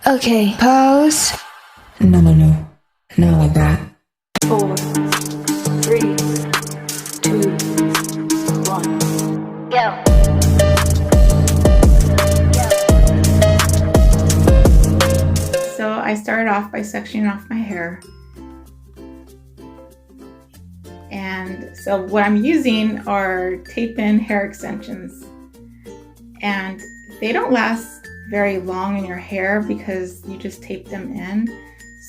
Okay, pose. No, not like that. 4, 3, 2, 1, go. So I started off by sectioning off my hair. And so what I'm using are tape-in hair extensions. And they don't last very long in your hair because you just tape them in.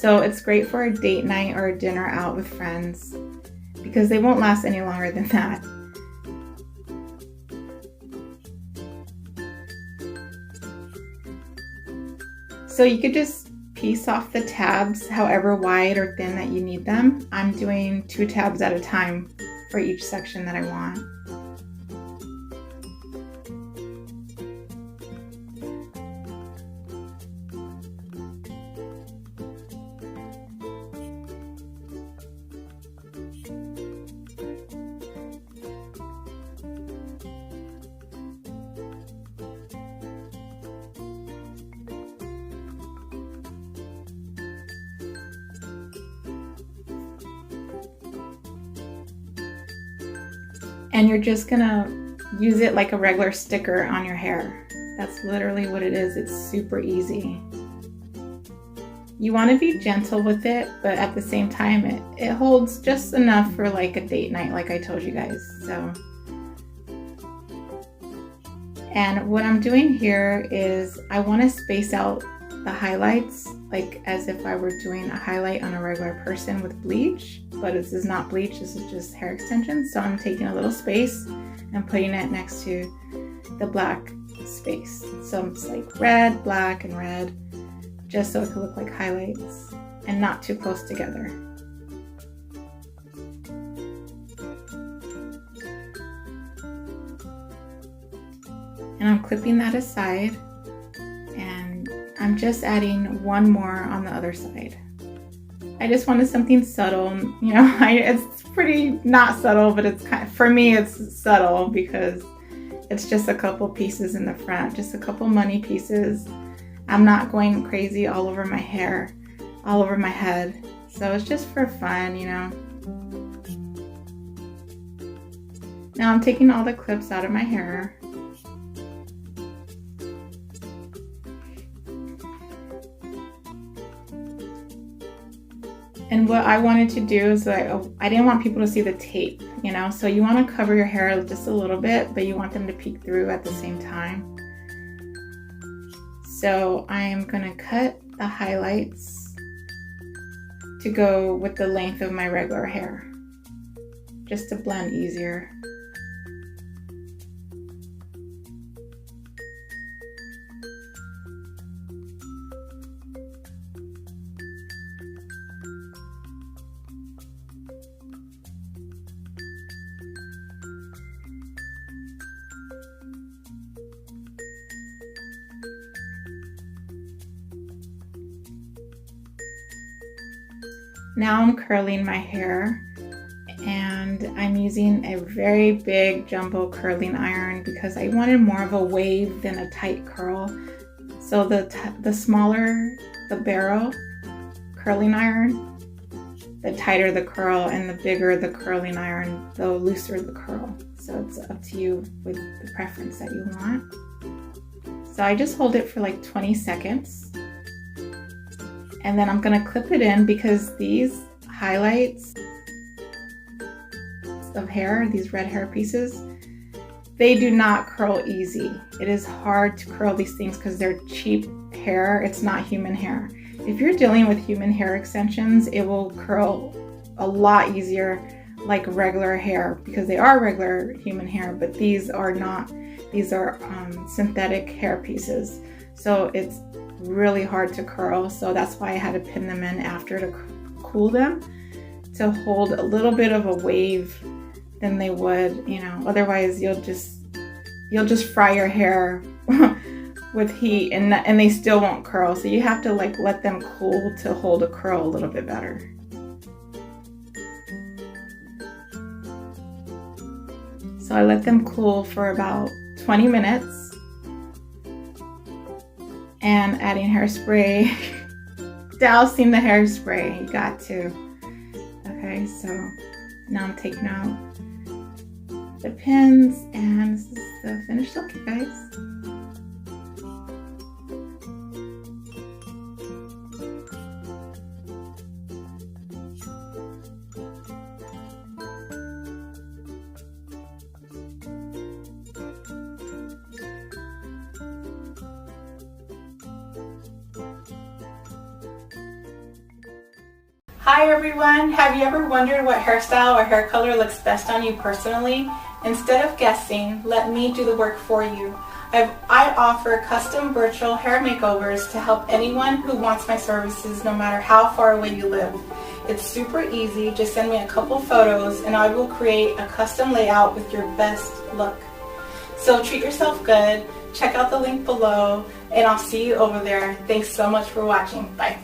So it's great for a date night or a dinner out with friends because they won't last any longer than that. So you could just piece off the tabs however wide or thin that you need them. I'm doing 2 tabs at a time for each section that I want. And you're just gonna use it like a regular sticker on your hair. That's literally what it is. It's super easy. You want to be gentle with it, but at the same time, it holds just enough for like a date night, like I told you guys. So, and what I'm doing here is I want to space out the highlights like as if I were doing a highlight on a regular person with bleach, but this is not bleach, this is just hair extensions. So I'm taking a little space and putting it next to the black space. So it's like red, black, and red, just so it could look like highlights and not too close together. And I'm clipping that aside. I'm just adding one more on the other side. I just wanted something subtle, you know, it's pretty not subtle, but it's kind of, for me it's subtle because it's just a couple pieces in the front, just a couple money pieces. I'm not going crazy all over my hair, all over my head. So it's just for fun, you know. Now I'm taking all the clips out of my hair. And what I wanted to do is I didn't want people to see the tape, you know, so you want to cover your hair just a little bit, but you want them to peek through at the same time. So I am going to cut the highlights to go with the length of my regular hair, just to blend easier. Now I'm curling my hair and I'm using a very big jumbo curling iron because I wanted more of a wave than a tight curl. So the smaller the barrel curling iron, the tighter the curl, and the bigger the curling iron, the looser the curl. So it's up to you with the preference that you want. So I just hold it for like 20 seconds. And then I'm gonna clip it in because these highlights of hair, these red hair pieces, they do not curl easy. It is hard to curl these things because they're cheap hair. It's not human hair. If you're dealing with human hair extensions, it will curl a lot easier like regular hair because they are regular human hair, but these are not. These are synthetic hair pieces. So it's really hard to curl, so that's why I had to pin them in after to cool them to hold a little bit of a wave than they would, you know. Otherwise you'll just fry your hair with heat and they still won't curl. So you have to like let them cool to hold a curl a little bit better. So I let them cool for about 20 minutes. and adding hairspray. Dousing the hairspray, you got to. Okay, so now I'm taking out the pins, and this is the finished look, you guys. Hi everyone! Have you ever wondered what hairstyle or hair color looks best on you personally? Instead of guessing, let me do the work for you. I offer custom virtual hair makeovers to help anyone who wants my services no matter how far away you live. It's super easy, just send me a couple photos and I will create a custom layout with your best look. So treat yourself good, check out the link below, and I'll see you over there. Thanks so much for watching. Bye.